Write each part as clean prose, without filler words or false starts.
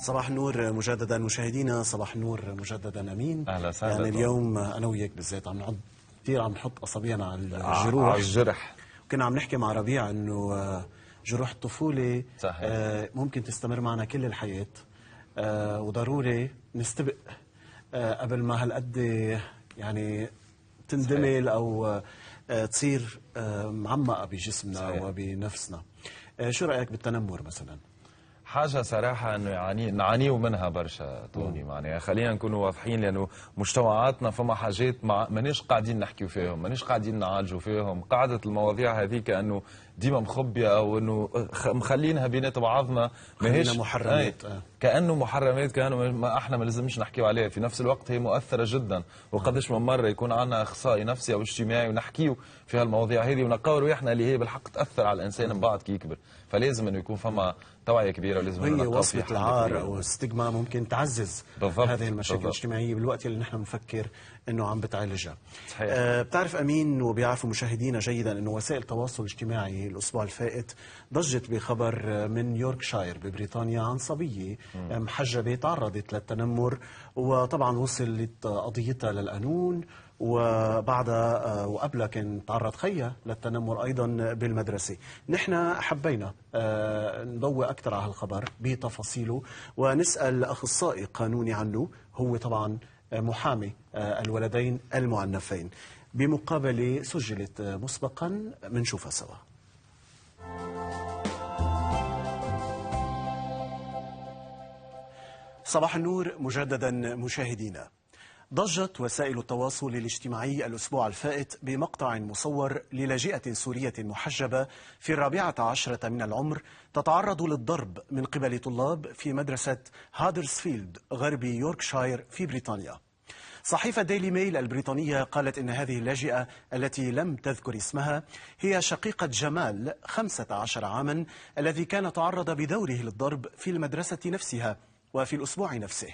صباح النور مجددا مشاهدينا، صباح النور مجددا امين. اهلا وسهلا. يعني اليوم انا وياك بالذات عم نحط اصابعنا على الجرح. كنا عم نحكي مع ربيع انه جروح الطفوله صحيح. ممكن تستمر معنا كل الحياه، وضروري نستبق قبل ما هالقد يعني تندمل او تصير معمقه بجسمنا وبنفسنا. شو رايك بالتنمر مثلا؟ حاجة صراحة انه نعانيه منها برشا توني، معناها خلينا نكونوا واضحين، لانه مجتمعاتنا فما حاجات مانيش قاعدين نحكيو فيهم، مانيش قاعدين نعالجوا فيهم، قاعدة المواضيع هذيك انه ديما مخبية او انه مخلينها بينات بعضنا، ماهيش محرمات، كانه محرمات، كانه ما احنا ما لازمش نحكيو عليها. في نفس الوقت هي مؤثرة جدا، وقداش من مرة يكون عندنا اخصائي نفسي او اجتماعي ونحكيو في هالمواضيع هذه ونقاوروا احنا اللي هي بالحق تاثر على الانسان من بعد كي يكبر. فلازم انه يكون فما توعية كبيرة، ولازم هي وصفة العار أو الستيغما ممكن تعزز بالضبط. هذه المشاكل الاجتماعية بالوقت اللي نحن بنفكر أنه عم بتعالجها. صحيح. بتعرف أمين وبيعرفوا مشاهدينا جيدا أنه وسائل التواصل الاجتماعي الأسبوع الفائت ضجت بخبر من يوركشاير ببريطانيا عن صبية محجبة تعرضت للتنمر، وطبعا وصلت قضيتها للقانون، وبعدها وقبلها كان تعرض خيها للتنمر أيضا بالمدرسة. نحن حبينا نضوي أكثر على هالخبر بتفاصيله ونسأل أخصائي قانوني عنه، هو طبعا محامي الولدين المعنفين، بمقابلة سجلت مسبقا منشوفها سوا. صباح النور مجددا مشاهدينا. ضجت وسائل التواصل الاجتماعي الأسبوع الفائت بمقطع مصور للاجئة سورية محجبة في 14 من العمر تتعرض للضرب من قبل طلاب في مدرسة هادرسفيلد غربي يوركشاير في بريطانيا. صحيفة ديلي ميل البريطانية قالت إن هذه اللاجئة التي لم تذكر اسمها هي شقيقة جمال 15 عاما الذي كان تعرض بدوره للضرب في المدرسة نفسها وفي الأسبوع نفسه.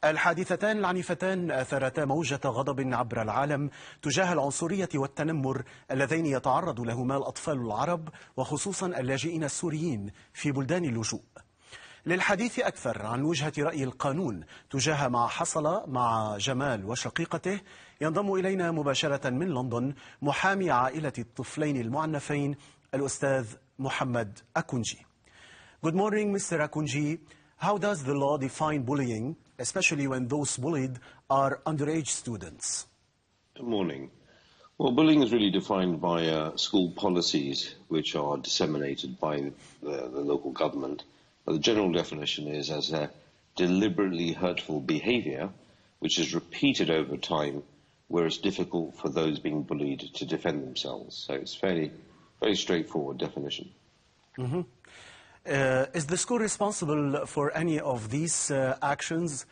الحادثتان العنيفتان أثرتا موجة غضب عبر العالم تجاه العنصرية والتنمر اللذين يتعرض لهما الأطفال العرب وخصوصا اللاجئين السوريين في بلدان اللجوء. للحديث أكثر عن وجهة رأي القانون تجاه ما حصل مع جمال وشقيقته ينضم إلينا مباشرة من لندن محامي عائلة الطفلين المعنفين الأستاذ محمد أكونجي. Good morning, Mr. Akunji. How does the law define bullying, especially when those bullied are underage students? Good morning. Well, bullying is really defined by school policies which are disseminated by the local government. But the general definition is as a deliberately hurtful behavior which is repeated over time where it's difficult for those being bullied to defend themselves. So it's very straightforward definition. Mm-hmm. Is the school responsible for any of these actions,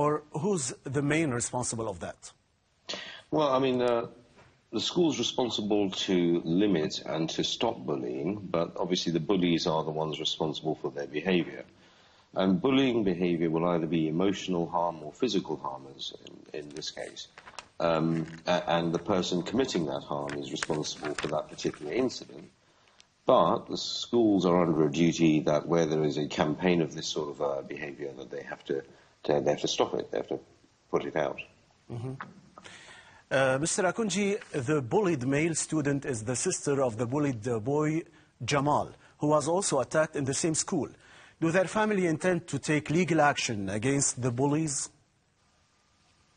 or who's the main responsible of that? Well, I mean, the school's responsible to limit and to stop bullying, but obviously the bullies are the ones responsible for their behavior. And bullying behavior will either be emotional harm or physical harm, as in this case. And the person committing that harm is responsible for that particular incident. But the schools are under a duty that where there is a campaign of this sort of behavior, that they have to stop it, they have to put it out. Mm-hmm. Mr. Akunji, the bullied male student is the sister of the bullied boy Jamal, who was also attacked in the same school. Do their family intend to take legal action against the bullies?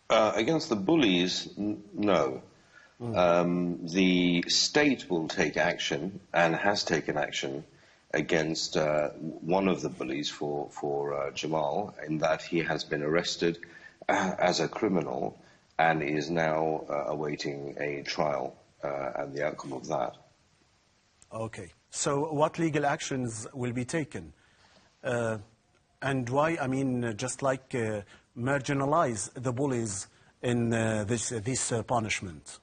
Against the bullies, no. The state will take action and has taken action against one of the bullies for Jamal, in that he has been arrested as a criminal and is now awaiting a trial and the outcome of that. Okay. So what legal actions will be taken? And why, I mean, just like marginalize the bullies in this punishment?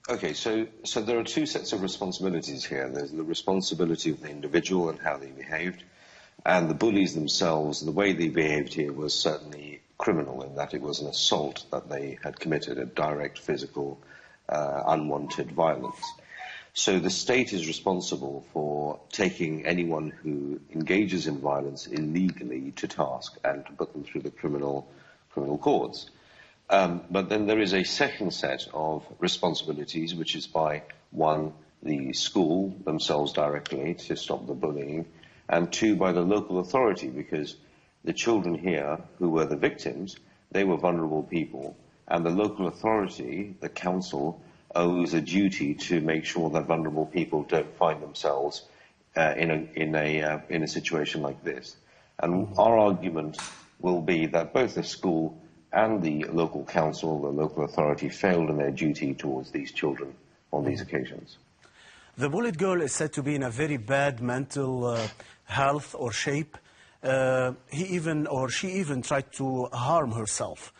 Okay, so there are two sets of responsibilities here. There's the responsibility of the individual and how they behaved, and the bullies themselves. The way they behaved here was certainly criminal, in that it was an assault that they had committed, a direct physical, unwanted violence. So the state is responsible for taking anyone who engages in violence illegally to task and to put them through the criminal courts. But then there is a second set of responsibilities, which is by, one, the school themselves directly to stop the bullying, and two, by the local authority, because the children here who were the victims, they were vulnerable people, and the local authority, the council, owes a duty to make sure that vulnerable people don't find themselves in a situation like this. And our argument will be that both the school and the local council, the local authority, failed in their duty towards these children on these occasions. The bullied girl is said to be in a very bad mental health or shape. She even tried to harm herself.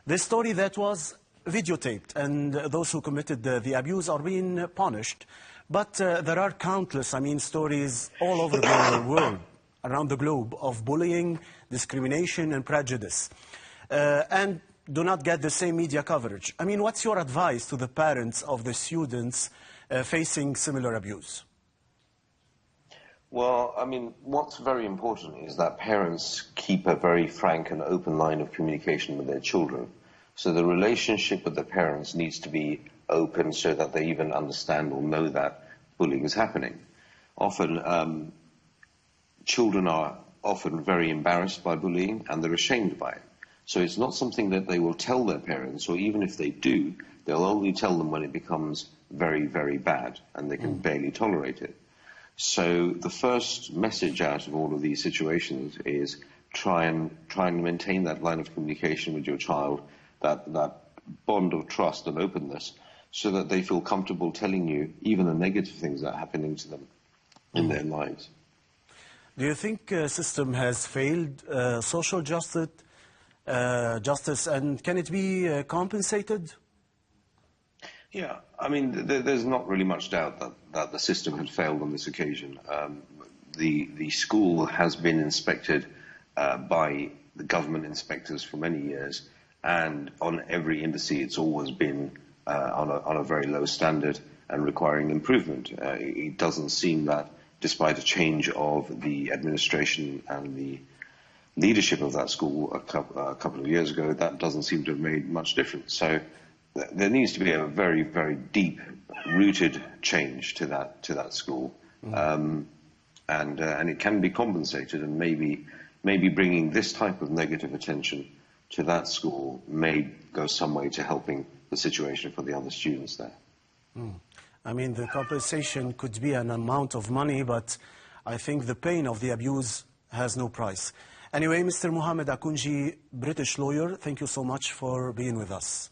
This story that was videotaped, and those who committed the abuse are being punished. But there are countless, stories all over the world, around the globe, of bullying, discrimination and prejudice, and do not get the same media coverage. What's your advice to the parents of the students facing similar abuse? Well, what's very important is that parents keep a very frank and open line of communication with their children. So the relationship with the parents needs to be open so that they even understand or know that bullying is happening. Often, children are often very embarrassed by bullying and they're ashamed by it. So it's not something that they will tell their parents, or even if they do, they'll only tell them when it becomes very, very bad and they can barely tolerate it. So the first message out of all of these situations is try and maintain that line of communication with your child, that bond of trust and openness, so that they feel comfortable telling you even the negative things that are happening to them in their lives. Do you think the system has failed social justice, and can it be compensated? Yeah, there's not really much doubt that the system had failed on this occasion. The school has been inspected by the government inspectors for many years, and on every indice it's always been on a very low standard and requiring improvement. It doesn't seem that, despite a change of the administration and the leadership of that school a couple of years ago, that doesn't seem to have made much difference. So there needs to be a very, very deep-rooted change to that school, and it can be compensated, and maybe bringing this type of negative attention to that school may go some way to helping the situation for the other students there. The compensation could be an amount of money, but I think the pain of the abuse has no price. Anyway, Mr. Mohamed Akunji, British lawyer, thank you so much for being with us.